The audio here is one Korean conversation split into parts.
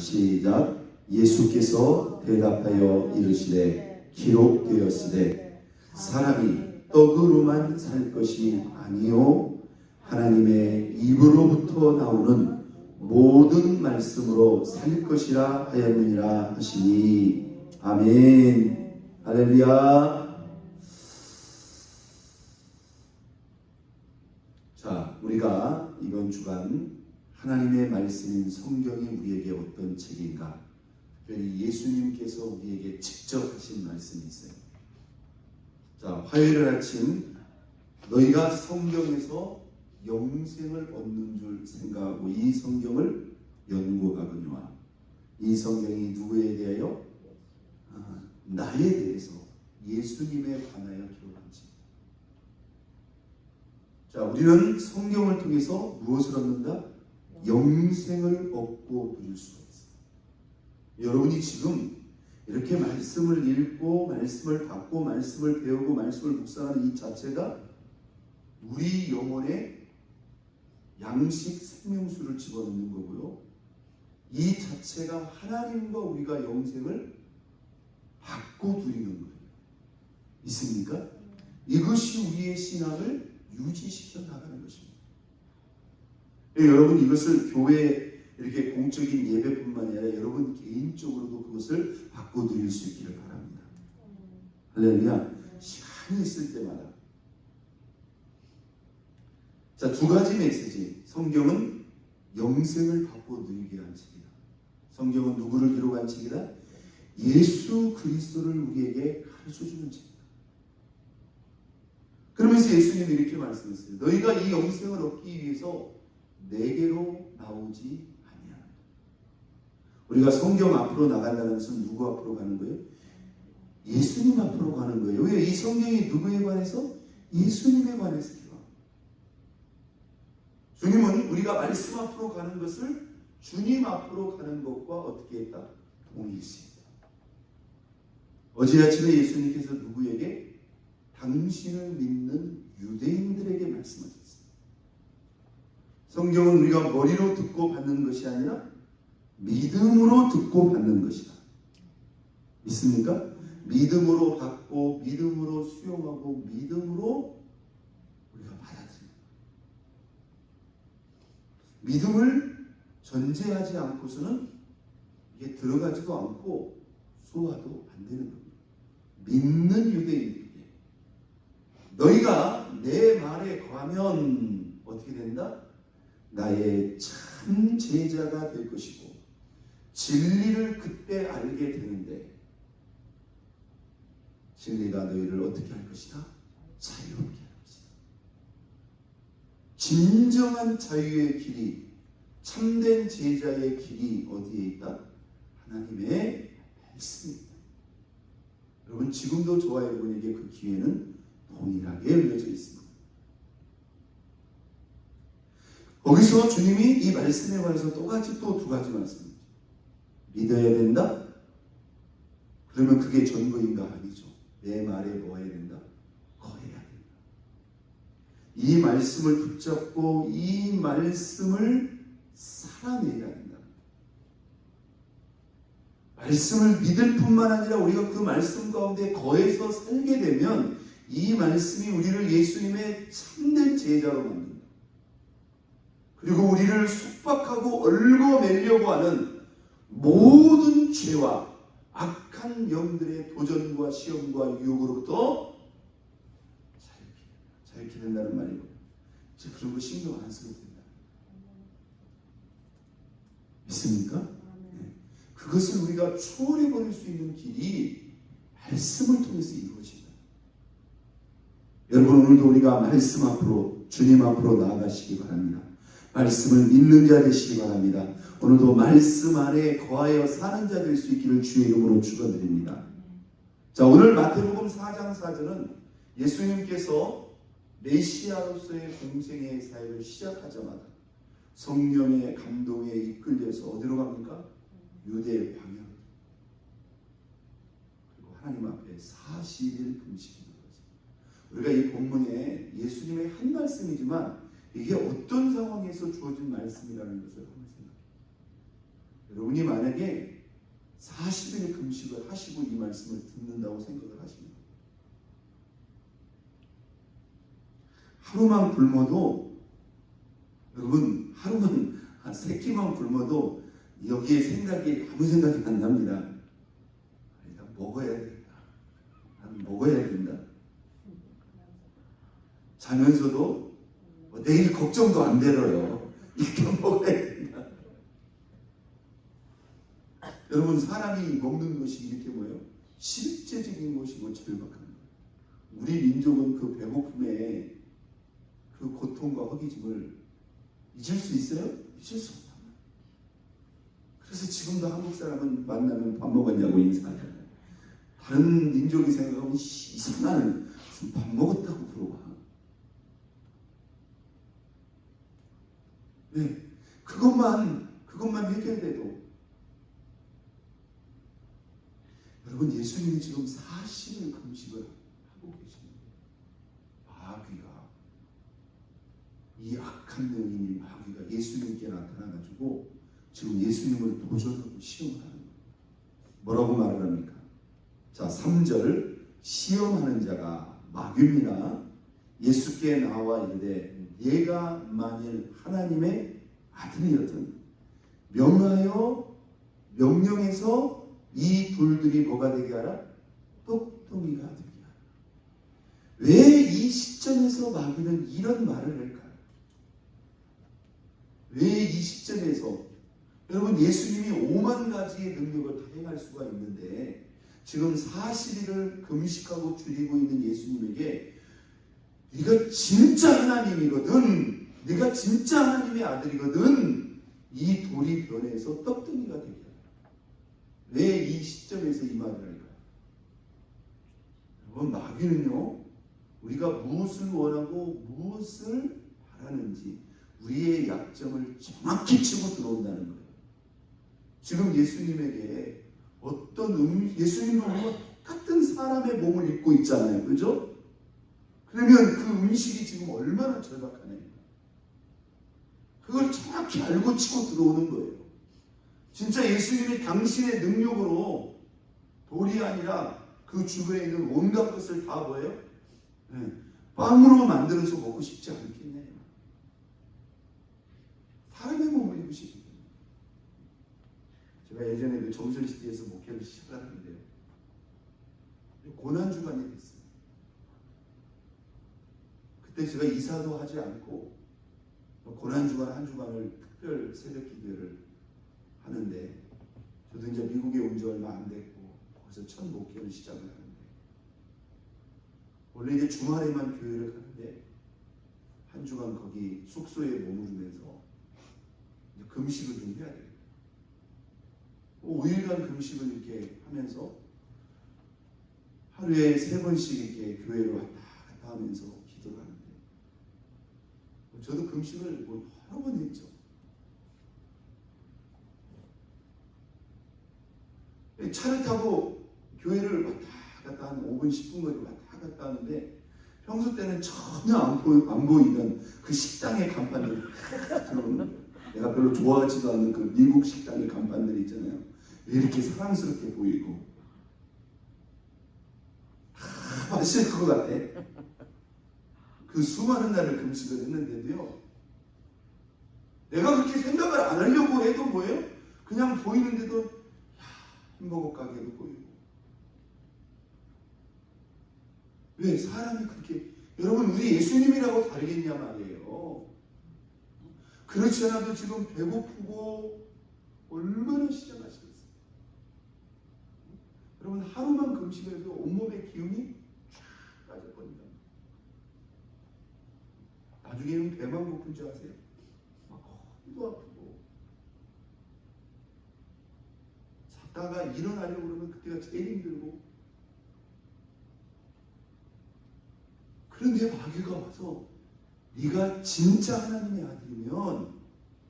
시작. 예수께서 대답하여 이르시되 기록되었으되 사람이 떡으로만 살 것이 아니요 하나님의 입으로부터 나오는 모든 말씀으로 살 것이라 하였느니라 하시니. 아멘. 할렐루야. 자, 우리가 이번 주간 하나님의 말씀인 성경이 우리에게 어떤 책인가, 특별히 예수님께서 우리에게 직접 하신 말씀이 있어요. 자, 화요일 아침 너희가 성경에서 영생을 얻는 줄 생각하고 이 성경을 연구하거니와. 이 성경이 누구에 대하여? 나에 대해서, 예수님에 관하여 기록한 책. 자, 우리는 성경을 통해서 무엇을 얻는다? 영생을 얻고 누릴 수가 있어요. 여러분이 지금 이렇게 말씀을 읽고 말씀을 받고 말씀을 배우고 말씀을 묵상하는 이 자체가 우리 영혼에 양식 생명수를 집어넣는 거고요. 이 자체가 하나님과 우리가 영생을 받고 누리는 거예요. 있습니까? 이것이 우리의 신앙을 유지시켜 나가는 것입니다. 여러분, 이것을 교회 이렇게 공적인 예배뿐만 아니라 여러분 개인적으로도 그것을 받고 누릴 수 있기를 바랍니다. 할렐루야. 시간이 있을 때마다. 자, 두 가지 메시지. 성경은 영생을 받고 누리게 한 책이다. 성경은 누구를 기록한 책이다? 예수 그리스도를 우리에게 가르쳐주는 책이다. 그러면서 예수님이 이렇게 말씀했어요. 너희가 이 영생을 얻기 위해서 내게로 나오지 아니하라. 우리가 성경 앞으로 나간다는 것은 누구 앞으로 가는 거예요? 예수님 앞으로 가는 거예요. 왜? 이 성경이 누구에 관해서? 예수님에 관해서 기록합니다. 주님은 우리가 말씀 앞으로 가는 것을 주님 앞으로 가는 것과 어떻게 했다? 동일시했다. 어제 아침에 예수님께서 누구에게? 당신을 믿는 유대인들에게 말씀하셨습니다. 성경은 우리가 머리로 듣고 받는 것이 아니라 믿음으로 듣고 받는 것이다. 믿습니까? 믿음으로 받고 믿음으로 수용하고 믿음으로 우리가 받아들입니다. 믿음을 전제하지 않고서는 이게 들어가지도 않고 소화도 안 되는 겁니다. 믿는 유대인들에게 너희가 내 말에 거하면 어떻게 된다? 나의 참 제자가 될 것이고 진리를 그때 알게 되는데 진리가 너희를 어떻게 할 것이다? 자유롭게 할 것이다. 진정한 자유의 길이, 참된 제자의 길이 어디에 있다? 하나님의 말씀에 있다. 여러분, 지금도 저와 여러분에게 그 기회는 동일하게 열려져 있습니다. 거기서 주님이 이 말씀에 관해서 또 두 가지 말씀입니다. 믿어야 된다? 그러면 그게 전부인가? 아니죠. 내 말에 뭐 해야 된다? 거해야 된다. 이 말씀을 붙잡고 이 말씀을 살아내야 된다. 말씀을 믿을 뿐만 아니라 우리가 그 말씀 가운데 거해서 살게 되면 이 말씀이 우리를 예수님의 참된 제자로 만듭니다. 그리고 우리를 속박하고 얽어매려고 하는 모든 죄와 악한 영들의 도전과 시험과 유혹으로부터 자유케 된다는 말이고, 그런 거 신경 안 써도 된다. 믿습니까? 네. 그것을 우리가 초월해버릴 수 있는 길이 말씀을 통해서 이루어진다. 여러분, 오늘도 우리가 말씀 앞으로, 주님 앞으로 나아가시기 바랍니다. 말씀을 믿는 자 되시기 바랍니다. 오늘도 말씀 안에 거하여 사는 자 될 수 있기를 주의 이름으로 축원드립니다. 자, 오늘 마태복음 4장 4절은 예수님께서 메시아로서의 공생의 사역을 시작하자마자 성령의 감동에 이끌려서 어디로 갑니까? 유대 광야로. 그리고 하나님 앞에 40일 금식이 되었습니다. 우리가 이 본문에 예수님의 한 말씀이지만 이게 어떤 상황에서 주어진 말씀이라는 것을 한번 생각해요. 여러분이 만약에 40일 금식을 하시고 이 말씀을 듣는다고 생각을 하십니다. 하루만 굶어도 여러분 하루만 한 3끼만 굶어도 여기에 생각이 아무 생각이 안 납니다. 일단 먹어야 된다. 나는 먹어야 된다. 자면서도 내일 걱정도 안 들어요. 일단 먹어야 된다. 여러분 사람이 먹는 것이 이렇게 뭐예요? 실제적인 것이고 절박한 거예요. 우리 민족은 그 배고픔에 그 고통과 허기짐을 잊을 수 있어요? 잊을 수 없다. 그래서 지금도 한국 사람은 만나면 밥 먹었냐고 인사하잖아요. 다른 민족이 생각하면 이상한 무슨 밥 먹었다고 물어봐. 네, 그것만 해결돼도 여러분 예수님이 지금 40일 금식을 하고 계십니다. 마귀가 이 악한 영인인 마귀가 예수님께 나타나가지고 지금 예수님을 도전하고 시험하는 거예요. 뭐라고 말을 합니까? 자 3절 시험하는 자가 마귀입니다. 예수께 나와 이르되 네가 만일 하나님의 아들이었든 명령해서 이 돌들이 뭐가 되게 하라? 떡덩이가 되게 하라. 왜 이 시점에서 마귀는 이런 말을 할까요? 왜 이 시점에서 여러분 예수님이 5만 가지의 능력을 다 행할 수가 있는데 지금 40일을 금식하고 줄이고 있는 예수님에게 네가 진짜 하나님이거든, 네가 진짜 하나님의 아들이거든, 이 돌이 변해서 떡덩이가 되게 하라. 왜 이 시점에서 이 말을 할까요? 여러분 마귀는요 우리가 무엇을 원하고 무엇을 바라는지 우리의 약점을 정확히 치고 들어온다는 거예요. 지금 예수님에게 예수님도 똑같은 사람의 몸을 입고 있잖아요. 그죠? 그러면 그 음식이 지금 얼마나 절박하네요. 그걸 정확히 알고 치고 들어오는 거예요. 진짜 예수님이 당신의 능력으로 돌이 아니라 그 주변에 있는 온갖 것을 다 뭐예요? 네, 빵으로 만들어서 먹고 싶지 않겠네요. 사람의 몸을 입으시기 때문에. 제가 예전에 그 정선시대에서 목회를 시작하는데요. 고난주간이 됐어요. 그때 제가 이사도 하지 않고 고난주간 한 주간을 특별 새벽 기도를 하는데 저도 이제 미국에 온 지 얼마 안 됐고 거기서 첫 목회를 시작을 하는데 원래 이제 주말에만 교회를 가는데 한 주간 거기 숙소에 머무르면서 금식을 좀 해야 돼요. 5일간 금식을 이렇게 하면서 하루에 3번씩 이렇게 교회를 왔다 갔다 하면서 기도를 하는데 저도 금식을 여러 번 했죠. 차를 타고 교회를 왔다 갔다 한 5분 10분 거리 왔다 갔다 하는데 평소 때는 전혀 안 보이던 그 식당의 간판들이 들어오는 거예요. 내가 별로 좋아하지도 않는 그 미국 식당의 간판들이 있잖아요. 왜 이렇게 사랑스럽게 보이고 다 맛있을 것 같아. 그 수많은 날을 금식을 했는데도요, 내가 그렇게 생각을 안 하려고 해도 뭐예요? 그냥 보이는데도 햄버거 가게도 보이고. 왜 사람이 그렇게, 여러분 우리 예수님이라고 다르겠냐 말이에요. 그렇지 않아도 지금 배고프고 얼마나 시장하시겠어요. 여러분 하루만 금식을 해도 온몸의 기운이 쫙 빠질 겁니다. 나중에는 배만 고픈 줄 아세요? 막 허리도 아프고 잤다가 일어나려고 그러면 그때가 제일 힘들고. 그런데 마귀가 와서 네가 진짜 하나님의 아들이면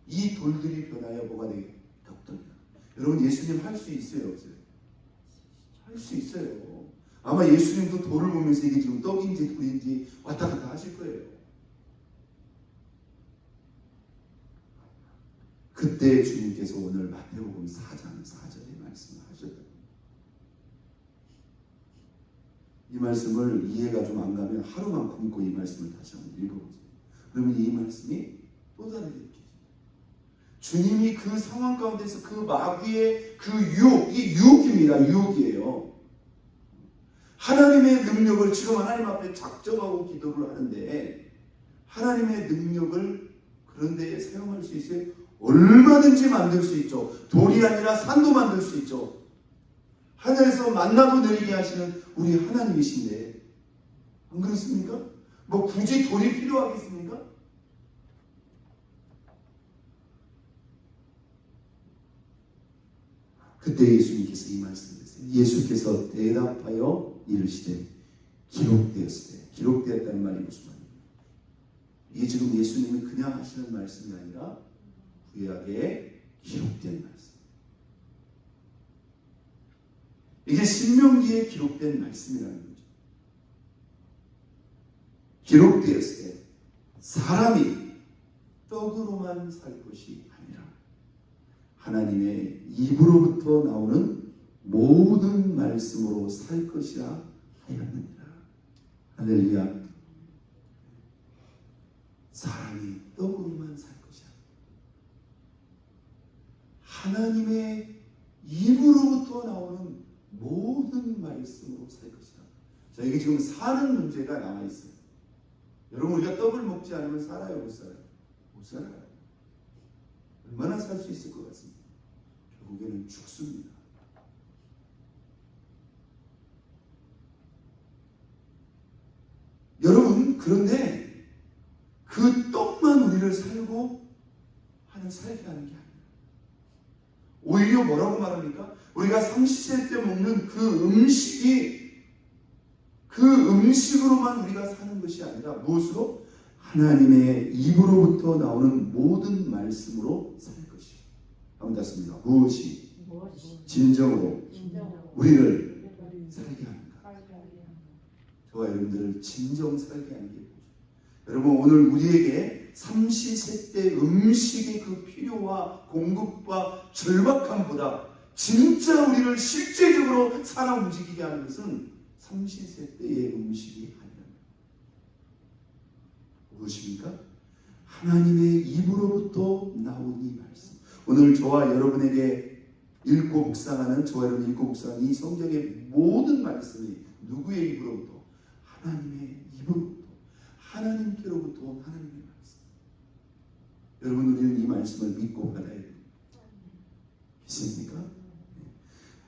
이 돌들이 변하여 뭐가 되게 떡떡이야. 여러분 예수님 할 수 있어요 없어요? 할 수 있어요. 아마 예수님도 돌을 보면서 이게 지금 떡인지 돌인지 왔다 갔다 하실 거예요. 그때 주님께서 오늘 마태복음 4장 4절의 말씀을 하셨다. 이 말씀을 이해가 좀 안 가면 하루만 굶고 이 말씀을 다시 한번 읽어보세요. 그러면 이 말씀이 또 다르게 느껴져요. 주님이 그 상황 가운데서 그 마귀의 그 유혹, 이 유혹입니다. 유혹이에요. 하나님의 능력을 지금 하나님 앞에 작정하고 기도를 하는데 하나님의 능력을 그런 데에 사용할 수 있어요? 얼마든지 만들 수 있죠. 돌이 아니라 산도 만들 수 있죠. 하늘에서 만나도 내리게 하시는 우리 하나님이신데 안 그렇습니까? 뭐 굳이 돌이 필요하겠습니까? 그때 예수님께서 이 말씀을 하세요. 예수께서 대답하여 이르시되 기록되었으되, 기록되었다는 말이 무슨 말입니까? 이게 지금 예수님이 그냥 하시는 말씀이 아니라 구약에 기록된 말씀. 이게 신명기에 기록된 말씀이라는 거죠. 기록되었을 때 사람이 떡으로만 살 것이 아니라 하나님의 입으로부터 나오는 모든 말씀으로 살 것이라 하였느니라. 할렐루야. 사람이 떡으로만 살 것이야. 하나님의 입으로부터 나오는 모든 말씀으로 살 것이다. 자, 이게 지금 사는 문제가 남아있어요. 여러분, 우리가 떡을 먹지 않으면 살아요? 못 살아요? 못 살아요. 얼마나 살 수 있을 것 같습니다. 결국에는 죽습니다. 여러분, 그런데 그 떡만 우리를 살게 하는 게 아니에요. 오히려 뭐라고 말합니까? 우리가 삼시세 때 먹는 그 음식으로만 우리가 사는 것이 아니라 무엇으로? 하나님의 입으로부터 나오는 모든 말씀으로 살 것이요. 한번 닫습니다. 무엇이 진정으로 우리를 살게 하는가? 저와 여러분들을 진정 살게 하는 게 뭐죠? 여러분, 오늘 우리에게 삼시세 때 음식의 그 필요와 공급과 절박함보다 진짜 우리를 실제적으로 살아 움직이게 하는 것은 삼시세 때의 음식이 아니라 무엇입니까? 하나님의 입으로부터 나온 이 말씀. 오늘 저와 여러분에게 읽고 묵상하는, 저와 여러분 읽고 묵상하는 이 성경의 모든 말씀이 누구의 입으로부터? 하나님의 입으로부터, 하나님께로부터 온 하나님의 말씀. 여러분, 우리는 이 말씀을 믿고 받아야 됩니다. 믿습니까?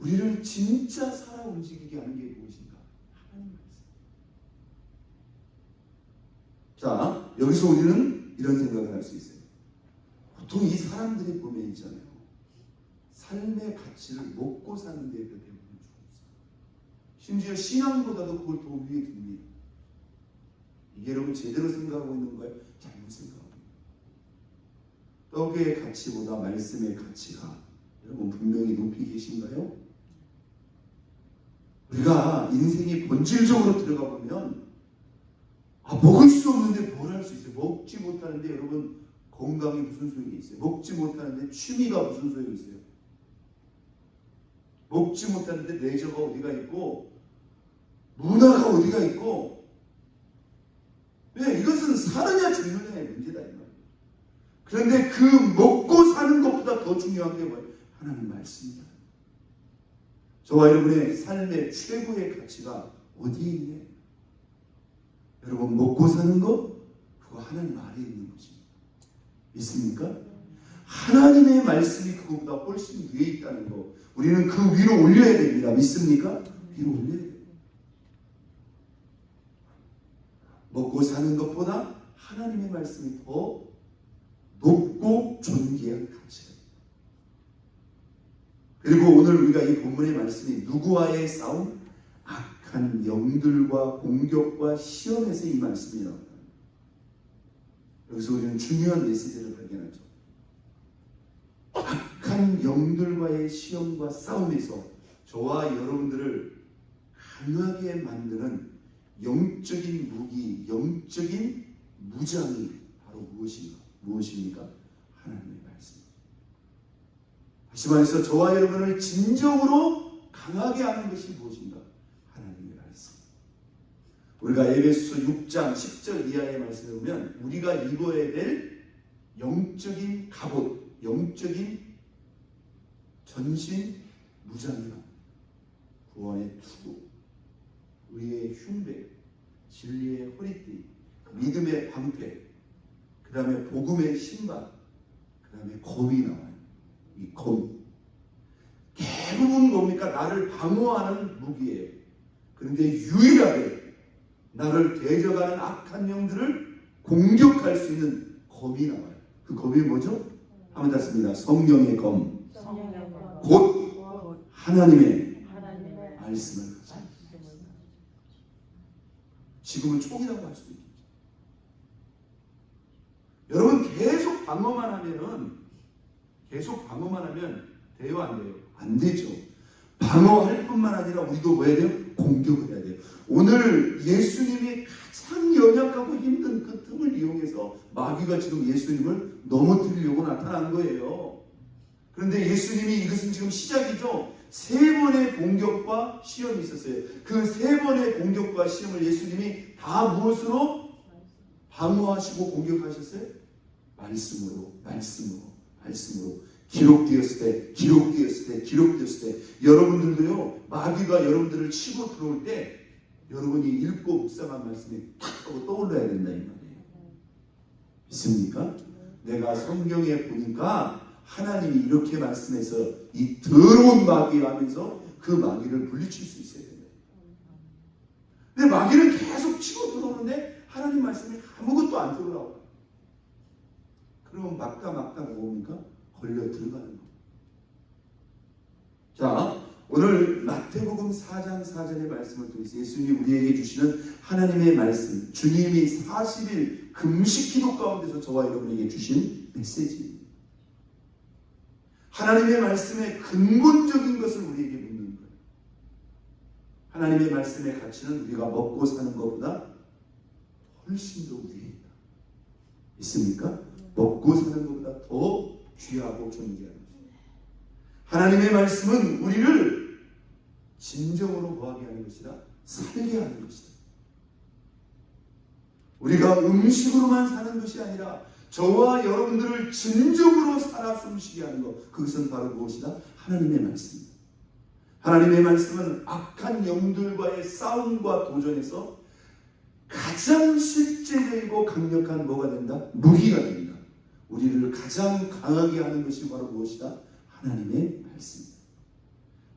우리를 진짜 살아 움직이게 하는 게 무엇인가? 하나님 말씀. 자, 여기서 우리는 이런 생각을 할 수 있어요. 보통 이 사람들이 보면 있잖아요. 삶의 가치를 먹고 사는 데 대부분 죽었어요. 심지어 신앙보다도 그걸 더 위에 둡니다. 이게 여러분 제대로 생각하고 있는 거예요? 잘못 생각하고 있는 거예요. 떡의 가치보다 말씀의 가치가 여러분 분명히 높이 계신가요? 우리가 인생이 본질적으로 들어가 보면 먹을 수 없는데 뭘 할 수 있어요? 먹지 못하는데 여러분 건강이 무슨 소용이 있어요? 먹지 못하는데 취미가 무슨 소용이 있어요? 먹지 못하는데 레저가 어디가 있고 문화가 어디가 있고 왜? 이것은 사느냐 죽느냐의 문제다 이 말이에요. 그런데 그 먹고 사는 것보다 더 중요한 게 뭐예요? 하나님 말씀이다. 저와 여러분의 삶의 최고의 가치가 어디에 있냐? 여러분 먹고 사는 것? 그거 하나님 아래에 있는 것입니다. 믿습니까? 하나님의 말씀이 그것보다 훨씬 위에 있다는 거. 우리는 그 위로 올려야 됩니다. 믿습니까? 위로 올려야 됩니다. 먹고 사는 것보다 하나님의 말씀이 더 높고 존귀한 가치다. 그리고 오늘 우리가 이 본문의 말씀이 누구와의 싸움? 악한 영들과 공격과 시험에서 이 말씀이 나온다. 여기서 우리는 중요한 메시지를 발견하죠. 악한 영들과의 시험과 싸움에서 저와 여러분들을 강하게 만드는 영적인 무기, 영적인 무장이 바로 무엇입니까? 하나님의 말씀. 다시 말해서 저와 여러분을 진정으로 강하게 하는 것이 무엇인가? 하나님의 말씀. 우리가 에베소서 6장 10절 이하의 말씀을 보면 우리가 입어야 될 영적인 갑옷, 영적인 전신 무장이라 구원의 투구, 의의 흉배, 진리의 허리띠, 믿음의 방패, 그 다음에 복음의 신발, 그 다음에 검이 나와요. 이 검. 대부분 뭡니까? 나를 방어하는 무기예요. 그런데 유일하게 나를 대적하는 악한 영들을 공격할 수 있는 검이 나와요. 그 검이 뭐죠? 한번 닫습니다. 성령의 검. 곧 하나님의 말씀을 가지고. 지금은 총이라고 할 수도 있죠. 여러분 계속 방어만 하면 돼요, 안 돼요? 안 되죠. 방어할 뿐만 아니라 우리도 뭐 해야 돼요? 공격을 해야 돼요. 오늘 예수님이 가장 연약하고 힘든 그 틈을 이용해서 마귀가 지금 예수님을 넘어뜨리려고 나타난 거예요. 그런데 예수님이 이것은 지금 시작이죠. 3번의 공격과 시험이 있었어요. 그 3번의 공격과 시험을 예수님이 다 무엇으로 방어하시고 공격하셨어요? 말씀으로. 기록되었을 때 여러분들도요, 마귀가 여러분들을 치고 들어올 때 여러분이 읽고 묵상한 말씀이 탁 하고 떠올라야 된다 이 말이에요. 믿습니까? 내가 성경에 보니까 하나님이 이렇게 말씀해서 이 더러운 마귀 하면서 그 마귀를 물리칠 수 있어야 된다. 근데 마귀는 계속 치고 들어오는데 하나님 말씀이 아무것도 안 들어오고, 그러면 막다 뭡니까? 걸려 들어가는 거. 자, 오늘 마태복음 4장 4절의 말씀을 통해서 예수님이 우리에게 주시는 하나님의 말씀, 주님이 40일 금식 기도 가운데서 저와 여러분에게 주신 메시지입니다. 하나님의 말씀의 근본적인 것을 우리에게 묻는 거예요. 하나님의 말씀의 가치는 우리가 먹고 사는 것보다 훨씬 더 위에 있다. 있습니까? 먹고 사는 것보다 더 귀하고 존귀한 것입니다. 하나님의 말씀은 우리를 진정으로 뭐하게 하는 것이다? 살게 하는 것이다. 우리가 음식으로만 사는 것이 아니라 저와 여러분들을 진정으로 살아 숨쉬게 하는 것, 그것은 바로 무엇이다? 하나님의 말씀입니다. 하나님의 말씀은 악한 영들과의 싸움과 도전에서 가장 실제적이고 강력한 뭐가 된다? 무기가 됩니다. 우리를 가장 강하게 하는 것이 바로 무엇이다? 하나님의 말씀입니다.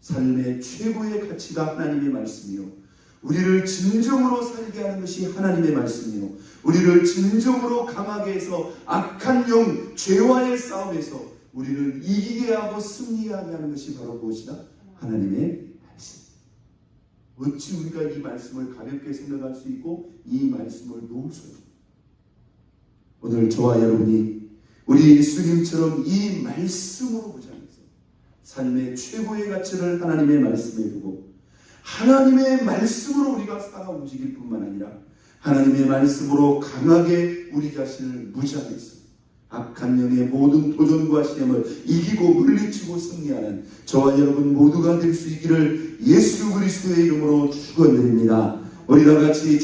삶의 최고의 가치가 하나님의 말씀이요, 우리를 진정으로 살게 하는 것이 하나님의 말씀이요, 우리를 진정으로 강하게 해서 악한 영, 죄와의 싸움에서 우리를 이기게 하고 승리하게 하는 것이 바로 무엇이다? 하나님의 말씀. 어찌 우리가 이 말씀을 가볍게 생각할 수 있고 이 말씀을 놓을 수 있고, 오늘 저와 여러분이 우리 예수님처럼 이 말씀으로 보장해서 삶의 최고의 가치를 하나님의 말씀에 두고 하나님의 말씀으로 우리가 살아 움직일 뿐만 아니라 하나님의 말씀으로 강하게 우리 자신을 무장해서 악한 영의 모든 도전과 시험을 이기고 물리치고 승리하는 저와 여러분 모두가 될 수 있기를 예수 그리스도의 이름으로 축원드립니다. 우리 다 같이